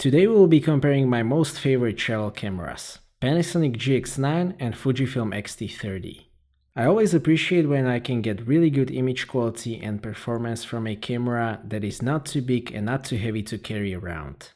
Today we will be comparing my most favorite travel cameras, Panasonic GX9 and Fujifilm X-T30. I always appreciate when I can get really good image quality and performance from a camera that is not too big and not too heavy to carry around.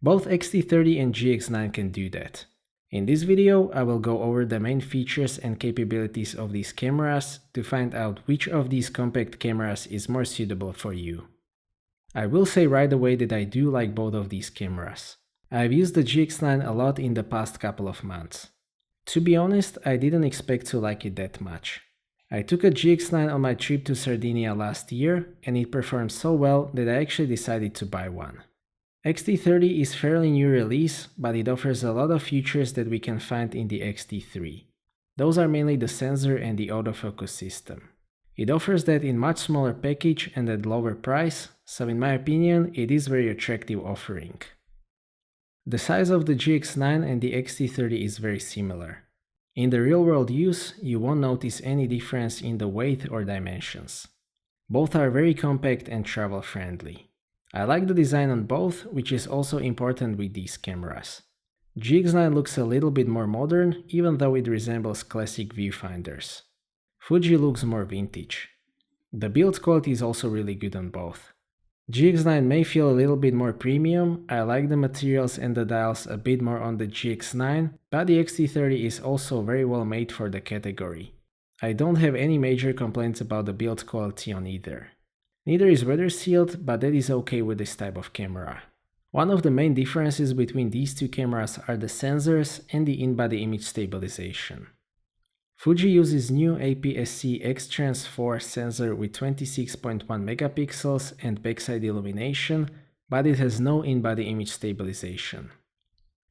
Both X-T30 and GX9 can do that. In this video, I will go over the main features and capabilities of these cameras to find out which of these compact cameras is more suitable for you. I will say right away that I do like both of these cameras. I've used the GX9 a lot in the past couple of months. To be honest, I didn't expect to like it that much. I took a GX9 on my trip to Sardinia last year and it performed so well that I actually decided to buy one. X-T30 is fairly new release, but it offers a lot of features that we can find in the X-T3. Those are mainly the sensor and the autofocus system. It offers that in much smaller package and at lower price, so in my opinion it is very attractive offering. The size of the GX9 and the X-T30 is very similar. In the real world use, you won't notice any difference in the weight or dimensions. Both are very compact and travel friendly. I like the design on both, which is also important with these cameras. GX9 looks a little bit more modern, even though it resembles classic viewfinders. Fuji looks more vintage. The build quality is also really good on both. GX9 may feel a little bit more premium, I like the materials and the dials a bit more on the GX9, but the X-T30 is also very well made for the category. I don't have any major complaints about the build quality on either. Neither is weather sealed, but that is okay with this type of camera. One of the main differences between these two cameras are the sensors and the in-body image stabilization. Fuji uses new APS-C X-Trans4 sensor with 26.1 megapixels and backside illumination, but it has no in-body image stabilization.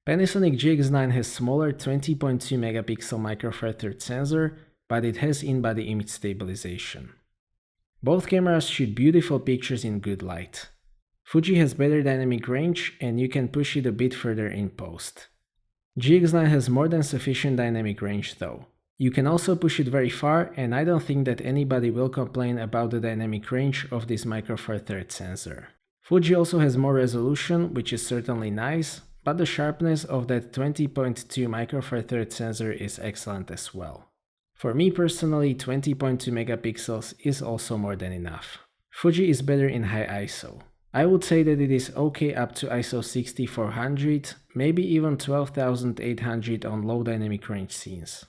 Panasonic GX9 has smaller 20.2 megapixel micro four thirds sensor, but it has in-body image stabilization. Both cameras shoot beautiful pictures in good light. Fuji has better dynamic range and you can push it a bit further in post. GX9 has more than sufficient dynamic range though. You can also push it very far and I don't think that anybody will complain about the dynamic range of this micro four thirds sensor. Fuji also has more resolution, which is certainly nice, but the sharpness of that 20.2 micro four thirds sensor is excellent as well. For me personally, 20.2 megapixels is also more than enough. Fuji is better in high ISO. I would say that it is okay up to ISO 6400, maybe even 12800 on low dynamic range scenes.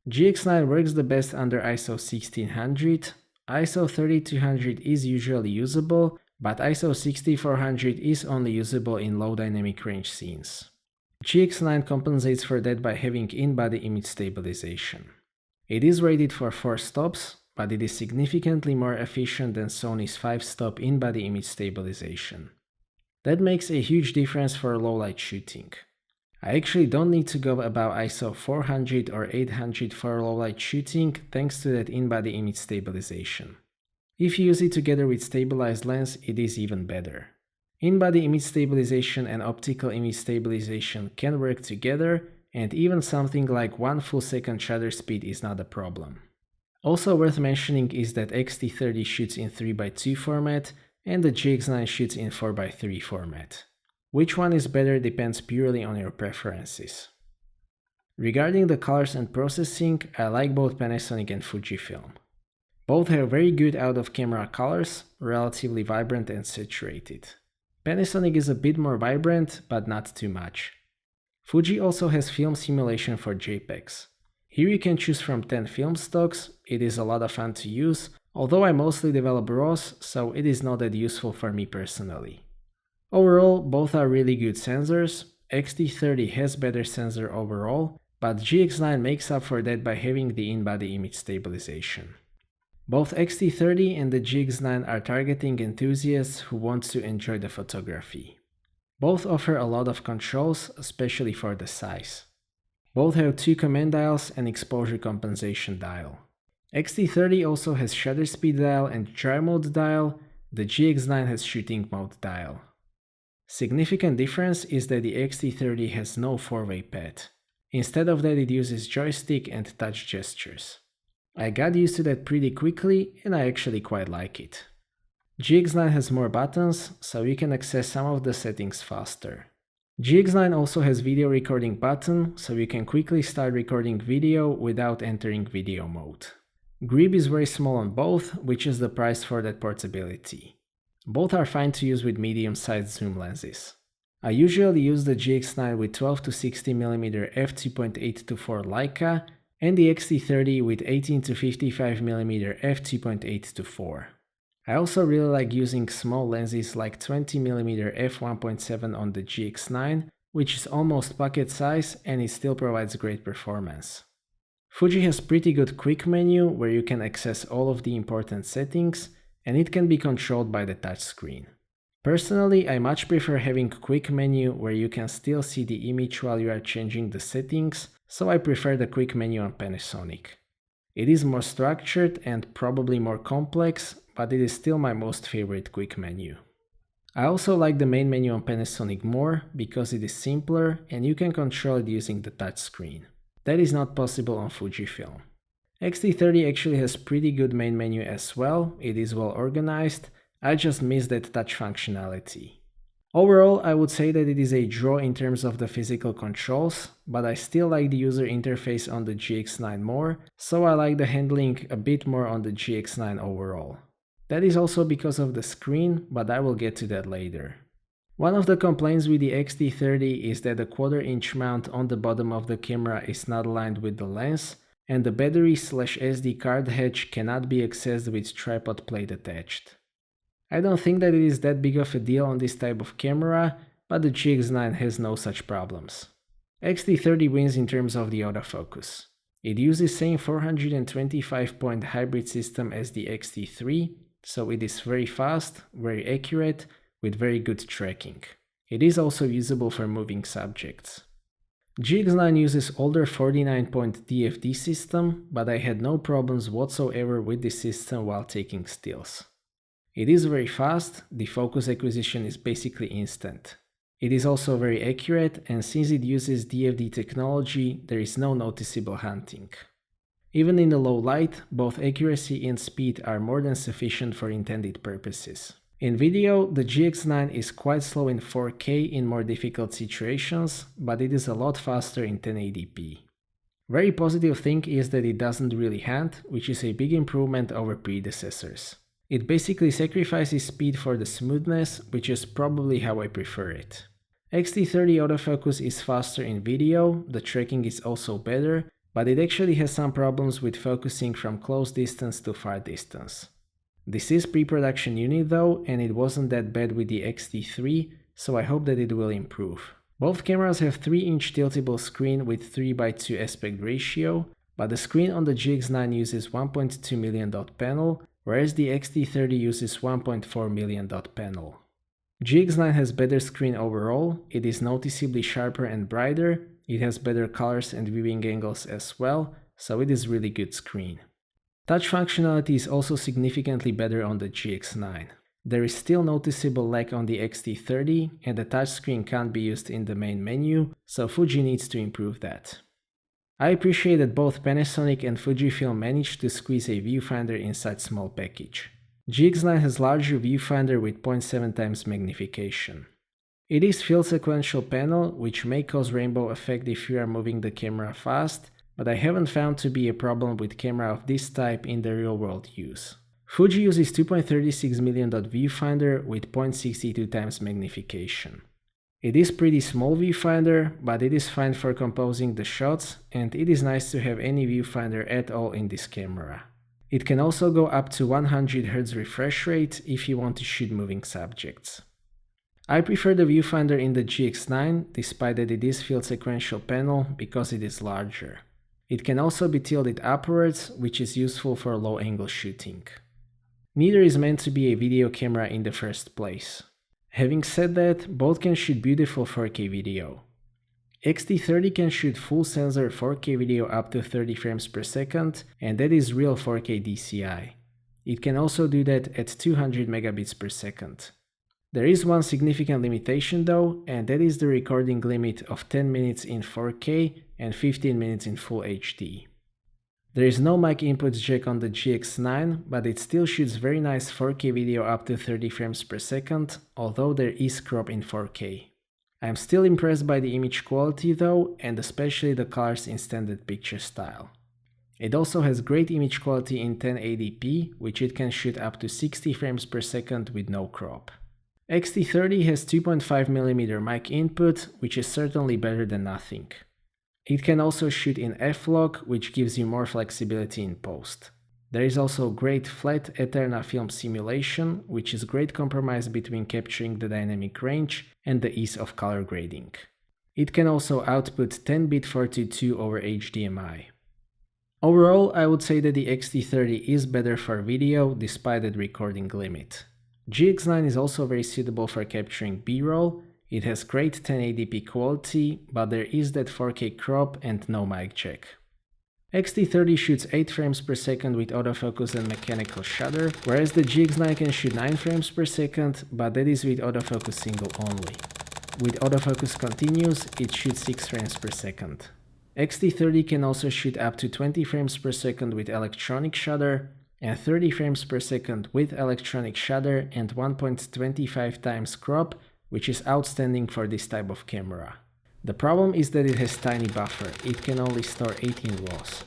GX9 works the best under ISO 1600, ISO 3200 is usually usable, but ISO 6400 is only usable in low dynamic range scenes. GX9 compensates for that by having in-body image stabilization. It is rated for 4 stops, but it is significantly more efficient than Sony's 5-stop in-body image stabilization. That makes a huge difference for low-light shooting. I actually don't need to go above ISO 400 or 800 for low-light shooting thanks to that in-body image stabilization. If you use it together with stabilized lens, it is even better. In-body image stabilization and optical image stabilization can work together, and even something like 1 full second shutter speed is not a problem. Also worth mentioning is that X-T30 shoots in 3x2 format and the GX9 shoots in 4x3 format. Which one is better depends purely on your preferences. Regarding the colors and processing, I like both Panasonic and Fujifilm. Both have very good out-of-camera colors, relatively vibrant and saturated. Panasonic is a bit more vibrant, but not too much. Fuji also has film simulation for JPEGs. Here you can choose from 10 film stocks, it is a lot of fun to use, although I mostly develop RAWs, so it is not that useful for me personally. Overall, both are really good sensors. X-T30 has better sensor overall, but GX9 makes up for that by having the in-body image stabilization. Both X-T30 and the GX9 are targeting enthusiasts who want to enjoy the photography. Both offer a lot of controls, especially for the size. Both have 2 command dials and exposure compensation dial. X-T30 also has shutter speed dial and dry mode dial, the GX9 has shooting mode dial. Significant difference is that the X-T30 has no 4-way pad. Instead of that it uses joystick and touch gestures. I got used to that pretty quickly and I actually quite like it. GX9 has more buttons, so you can access some of the settings faster. GX9 also has video recording button, so you can quickly start recording video without entering video mode. Grip is very small on both, which is the price for that portability. Both are fine to use with medium-sized zoom lenses. I usually use the GX9 with 12 to 60mm f2.8-4 Leica and the X-T30 with 18 to 55mm f2.8-4. I also really like using small lenses like 20mm f1.7 on the GX9, which is almost pocket size and it still provides great performance. Fuji has pretty good quick menu where you can access all of the important settings and it can be controlled by the touchscreen. Personally, I much prefer having quick menu where you can still see the image while you are changing the settings, so I prefer the quick menu on Panasonic. It is more structured and probably more complex, but it is still my most favorite quick menu. I also like the main menu on Panasonic more because it is simpler and you can control it using the touchscreen. That is not possible on Fujifilm. X-T30 actually has pretty good main menu as well, it is well organized, I just miss that touch functionality. Overall, I would say that it is a draw in terms of the physical controls, but I still like the user interface on the GX9 more, so I like the handling a bit more on the GX9 overall. That is also because of the screen, but I will get to that later. One of the complaints with the X-T30 is that the 1/4-inch mount on the bottom of the camera is not aligned with the lens, and the battery/SD card hatch cannot be accessed with tripod plate attached. I don't think that it is that big of a deal on this type of camera, but the GX9 has no such problems. X-T30 wins in terms of the autofocus. It uses same 425-point hybrid system as the X-T3, so it is very fast, very accurate, with very good tracking. It is also usable for moving subjects. GX9 uses older 49-point DFD system, but I had no problems whatsoever with this system while taking stills. It is very fast, the focus acquisition is basically instant. It is also very accurate, and since it uses DFD technology, there is no noticeable hunting. Even in the low light, both accuracy and speed are more than sufficient for intended purposes. In video, the GX9 is quite slow in 4K in more difficult situations, but it is a lot faster in 1080p. Very positive thing is that it doesn't really hunt, which is a big improvement over predecessors. It basically sacrifices speed for the smoothness, which is probably how I prefer it. X-T30 autofocus is faster in video, the tracking is also better, but it actually has some problems with focusing from close distance to far distance. This is pre-production unit though, and it wasn't that bad with the X-T3, so I hope that it will improve. Both cameras have 3-inch tiltable screen with 3:2 aspect ratio, but the screen on the GX9 uses 1.2 million dot panel, whereas the X-T30 uses 1.4 million dot panel. GX9 has better screen overall, it is noticeably sharper and brighter, it has better colors and viewing angles as well, so it is really good screen. Touch functionality is also significantly better on the GX9. There is still noticeable lag on the X-T30 and the touchscreen can't be used in the main menu, so Fuji needs to improve that. I appreciate that both Panasonic and Fujifilm managed to squeeze a viewfinder in such small package. GX9 has larger viewfinder with 0.7 times magnification. It is field sequential panel, which may cause rainbow effect if you are moving the camera fast, but I haven't found to be a problem with camera of this type in the real world use. Fuji uses 2.36 million dot viewfinder with 0.62 times magnification. It is pretty small viewfinder, but it is fine for composing the shots, and it is nice to have any viewfinder at all in this camera. It can also go up to 100Hz refresh rate if you want to shoot moving subjects. I prefer the viewfinder in the GX9, despite that it is field sequential panel, because it is larger. It can also be tilted upwards, which is useful for low angle shooting. Neither is meant to be a video camera in the first place. Having said that, both can shoot beautiful 4K video. X-T30 can shoot full sensor 4K video up to 30 frames per second, and that is real 4K DCI. It can also do that at 200 megabits per second. There is one significant limitation though, and that is the recording limit of 10 minutes in 4K and 15 minutes in Full HD. There is no mic input jack on the GX9, but it still shoots very nice 4K video up to 30 frames per second, although there is crop in 4K. I am still impressed by the image quality though, and especially the colors in standard picture style. It also has great image quality in 1080p, which it can shoot up to 60 frames per second with no crop. X-T30 has 2.5mm mic input, which is certainly better than nothing. It can also shoot in f-log, which gives you more flexibility in post. There is also great flat Eterna film simulation, which is great compromise between capturing the dynamic range and the ease of color grading. It can also output 10-bit 422 over HDMI. Overall, I would say that the X-T30 is better for video despite that recording limit. GX9 is also very suitable for capturing B-roll. It has great 1080p quality, but there is that 4K crop and no mic jack. X-T30 shoots 8 frames per second with autofocus and mechanical shutter, whereas the GX9 can shoot 9 frames per second, but that is with autofocus single only. With autofocus continuous, it shoots 6 frames per second. X-T30 can also shoot up to 20 frames per second with electronic shutter, and 30 frames per second with electronic shutter and 1.25 times crop, which is outstanding for this type of camera. The problem is that it has tiny buffer, it can only store 18 RAWs.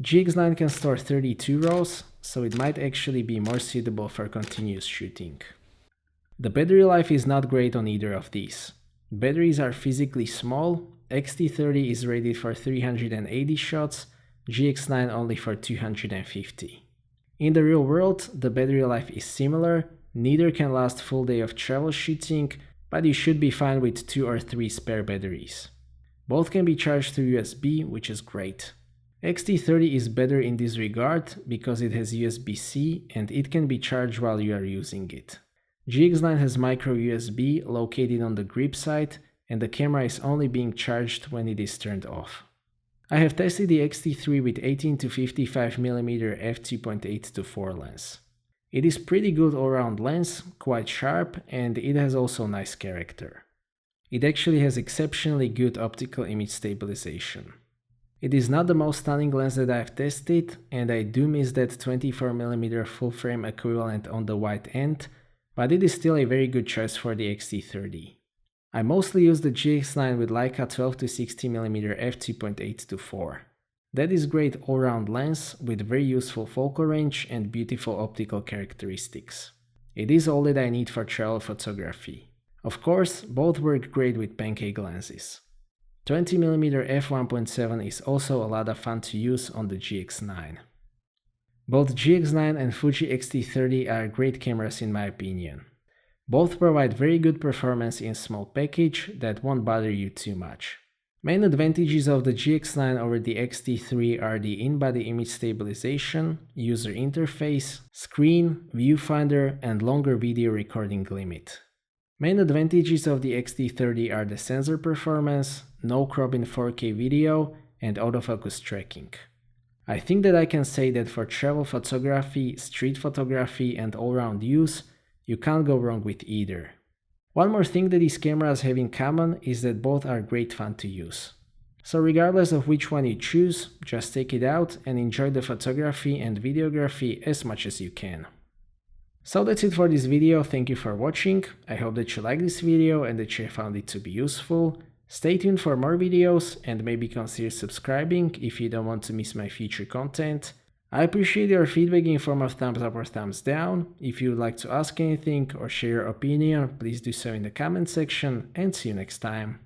GX9 can store 32 RAWs, so it might actually be more suitable for continuous shooting. The battery life is not great on either of these. Batteries are physically small, X-T30 is rated for 380 shots, GX9 only for 250. In the real world, the battery life is similar, neither can last full day of travel shooting, but you should be fine with 2 or 3 spare batteries. Both can be charged through USB, which is great. X-T30 is better in this regard because it has USB-C and it can be charged while you are using it. GX9 has micro USB located on the grip side, and the camera is only being charged when it is turned off. I have tested the X-T3 with 18 to 55mm f2.8-4 lens. It is pretty good all-round lens, quite sharp, and it has also nice character. It actually has exceptionally good optical image stabilization. It is not the most stunning lens that I've tested, and I do miss that 24mm full frame equivalent on the wide end, but it is still a very good choice for the X-T30. I mostly use the GX9 with Leica 12 to 60mm f2.8-4. That is great all-round lens with very useful focal range and beautiful optical characteristics. It is all that I need for travel photography. Of course, both work great with pancake lenses. 20mm f1.7 is also a lot of fun to use on the GX9. Both GX9 and Fuji X-T30 are great cameras in my opinion. Both provide very good performance in small package that won't bother you too much. Main advantages of the GX9 over the X-T3 are the in-body image stabilization, user interface, screen, viewfinder, and longer video recording limit. Main advantages of the X-T30 are the sensor performance, no crop in 4K video, and autofocus tracking. I think that I can say that for travel photography, street photography, and all-round use, you can't go wrong with either. One more thing that these cameras have in common is that both are great fun to use. So regardless of which one you choose, just take it out and enjoy the photography and videography as much as you can. So that's it for this video, thank you for watching, I hope that you liked this video and that you found it to be useful. Stay tuned for more videos and maybe consider subscribing if you don't want to miss my future content. I appreciate your feedback in form of thumbs up or thumbs down. If you would like to ask anything or share your opinion, please do so in the comment section, and see you next time.